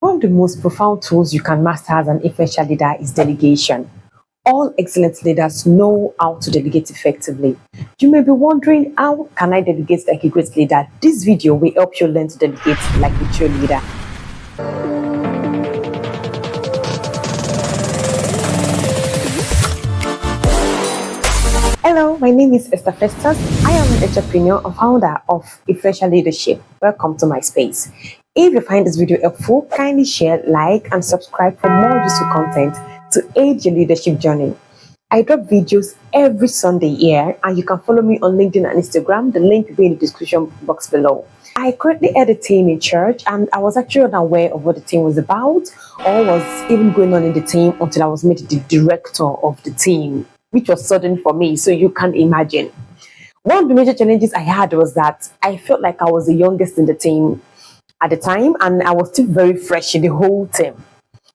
One of the most profound tools you can master as an influential leader is delegation. All excellent leaders know how to delegate effectively. You may be wondering, how can I delegate like a great leader? This video will help you learn to delegate like a true leader. Hello, my name is Esther Festus. I am an entrepreneur and founder of Influential Leadership. Welcome to my space. If you find this video helpful, kindly share, like, and subscribe for more useful content to aid your leadership journey. I drop videos every Sunday here, and you can follow me on LinkedIn and Instagram. The link will be in the description box below. I currently head a team in church, and I was actually unaware of what the team was about or was even going on in the team until I was made the director of the team, which was sudden for me, so you can imagine. One of the major challenges I had was that I felt like I was the youngest in the team at the time, and I was still very fresh in the whole team,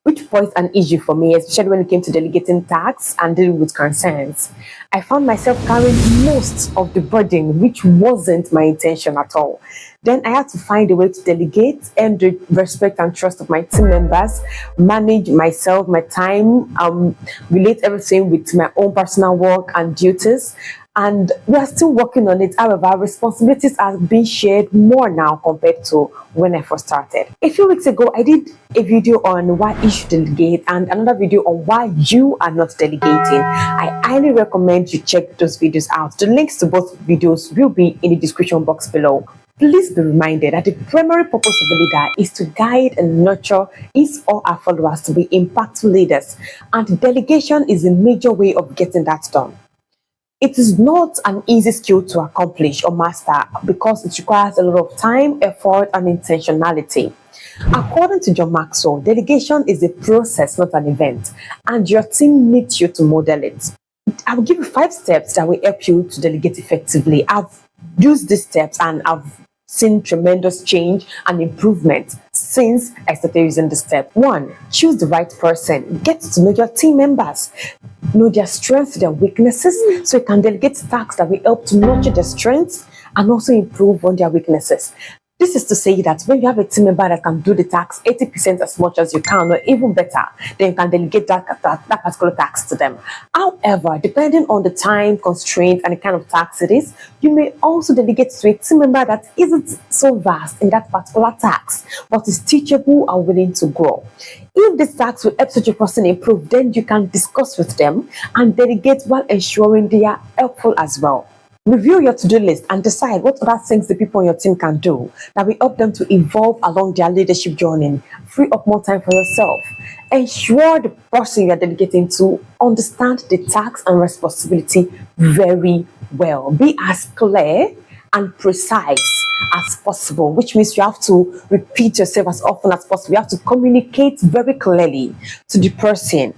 which posed an issue for me, especially when it came to delegating tasks and dealing with concerns. I found myself carrying most of the burden, which wasn't my intention at all. Then I had to find a way to delegate, earn the respect and trust of my team members, manage myself, my time, relate everything with my own personal work and duties. And we are still working on it. However, responsibilities are being shared more now compared to when I first started. A few weeks ago, I did a video on why you should delegate and another video on why you are not delegating. I highly recommend you check those videos out. The links to both videos will be in the description box below. Please be reminded that the primary purpose of a leader is to guide and nurture his or her followers to be impactful leaders, and delegation is a major way of getting that done. It is not an easy skill to accomplish or master because it requires a lot of time, effort, and intentionality. According to John Maxwell, delegation is a process, not an event, and your team needs you to model it. I will give you 5 steps that will help you to delegate effectively. I've used these steps and I've seen tremendous change and improvement since I started using the step. 1, choose the right person. Get to know your team members. Know their strengths, their weaknesses, so you can delegate tasks that will help to nurture their strengths and also improve on their weaknesses. This is to say that when you have a team member that can do the task 80% as much as you can, or even better, then you can delegate that particular task to them. However, depending on the time constraint and the kind of task it is, you may also delegate to a team member that isn't so vast in that particular task, but is teachable and willing to grow. If this task will help such a person improve, then you can discuss with them and delegate while ensuring they are helpful as well. Review your to-do list and decide what other things the people on your team can do that will help them to evolve along their leadership journey. Free up more time for yourself. Ensure the person you are delegating to understand the tasks and responsibility very well. Be as clear and precise as possible, which means you have to repeat yourself as often as possible. You have to communicate very clearly to the person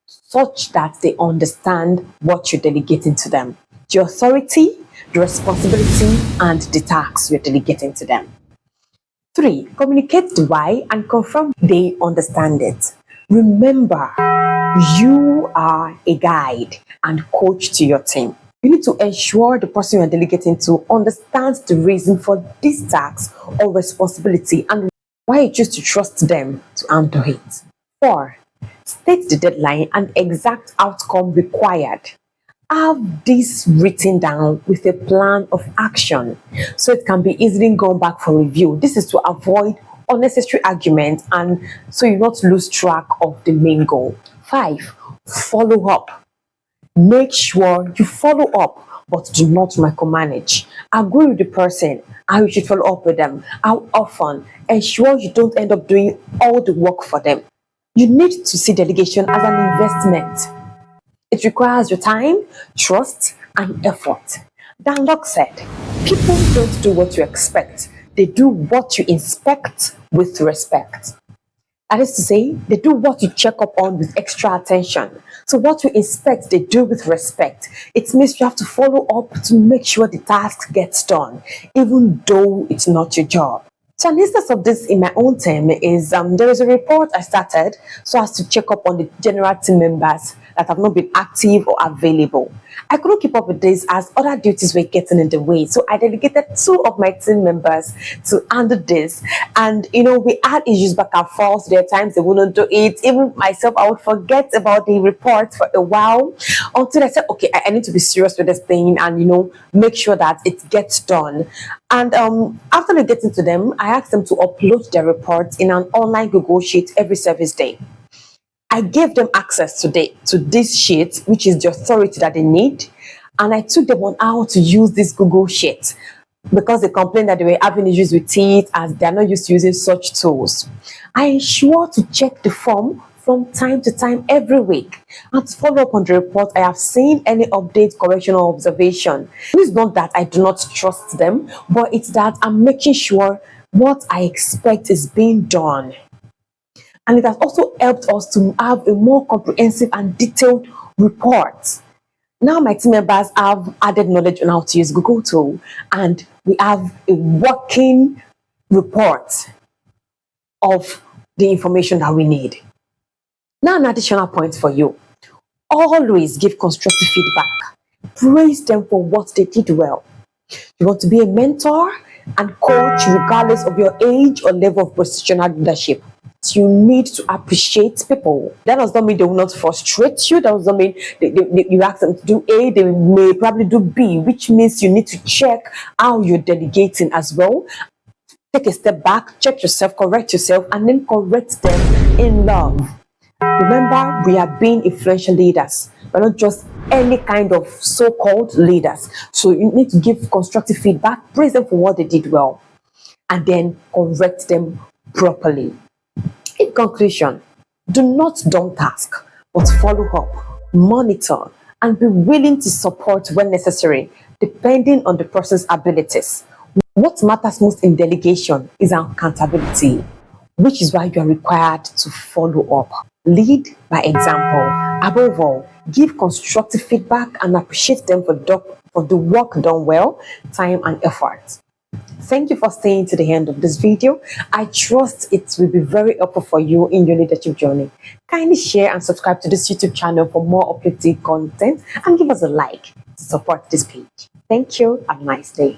such that they understand what you're delegating to them. The authority, the responsibility, and the tasks you're delegating to them. 3, communicate the why and confirm they understand it. Remember, you are a guide and coach to your team. You need to ensure the person you're delegating to understands the reason for this task or responsibility and why you choose to trust them to handle it. 4, state the deadline and exact outcome required. Have this written down with a plan of action so it can be easily gone back for review. This is to avoid unnecessary arguments and so you not lose track of the main goal. 5, follow up. Make sure you follow up, but do not micromanage. Agree with the person how you should follow up with them, how often. Ensure you don't end up doing all the work for them. You need to see delegation as an investment. It requires your time, trust, and effort. Dan Lok said, people don't do what you expect. They do what you inspect with respect. That is to say, they do what you check up on with extra attention. So what you inspect, they do with respect. It means you have to follow up to make sure the task gets done, even though it's not your job. So an instance of this in my own team is there is a report I started so as to check up on the general team members that have not been active or available. I couldn't keep up with this as other duties were getting in the way. So I delegated 2 of my team members to handle this. And we had issues back and forth. There are times they wouldn't do it. Even myself, I would forget about the report for a while until I said, okay, I need to be serious with this thing and make sure that it gets done. And after we get into them, I asked them to upload their reports in an online Google Sheet every service day. I gave them access to this sheet, which is the authority that they need, and I took them on how to use this Google Sheet because they complained that they were having issues with it as they are not used to using such tools. I ensure to check the form from time to time every week and to follow up on the report. I have seen any update, correction, or observation. It's not that I do not trust them, but it's that I'm making sure what I expect is being done. And it has also helped us to have a more comprehensive and detailed report. Now my team members have added knowledge on how to use Google tool, and we have a working report of the information that we need. Now an additional point for you. Always give constructive feedback. Praise them for what they did well. You want to be a mentor and coach regardless of your age or level of professional leadership. You need to appreciate people. That does not mean they will not frustrate you. That does not mean you ask them to do A, they may probably do B, which means you need to check how you're delegating as well. Take a step back, check yourself, correct yourself, and then correct them in love. Remember, we are being influential leaders. We're not just any kind of so-called leaders. So you need to give constructive feedback, praise them for what they did well, and then correct them properly. In conclusion, do not don't task, but follow up, monitor, and be willing to support when necessary, depending on the person's abilities. What matters most in delegation is accountability, which is why you are required to follow up. Lead by example. Above all, give constructive feedback and appreciate them for the work done well, time and effort. Thank you for staying to the end of this video. I trust it will be very helpful for you in your leadership journey. Kindly share and subscribe to this YouTube channel for more uplifting content, and give us a like to support this page. Thank you. Have a nice day.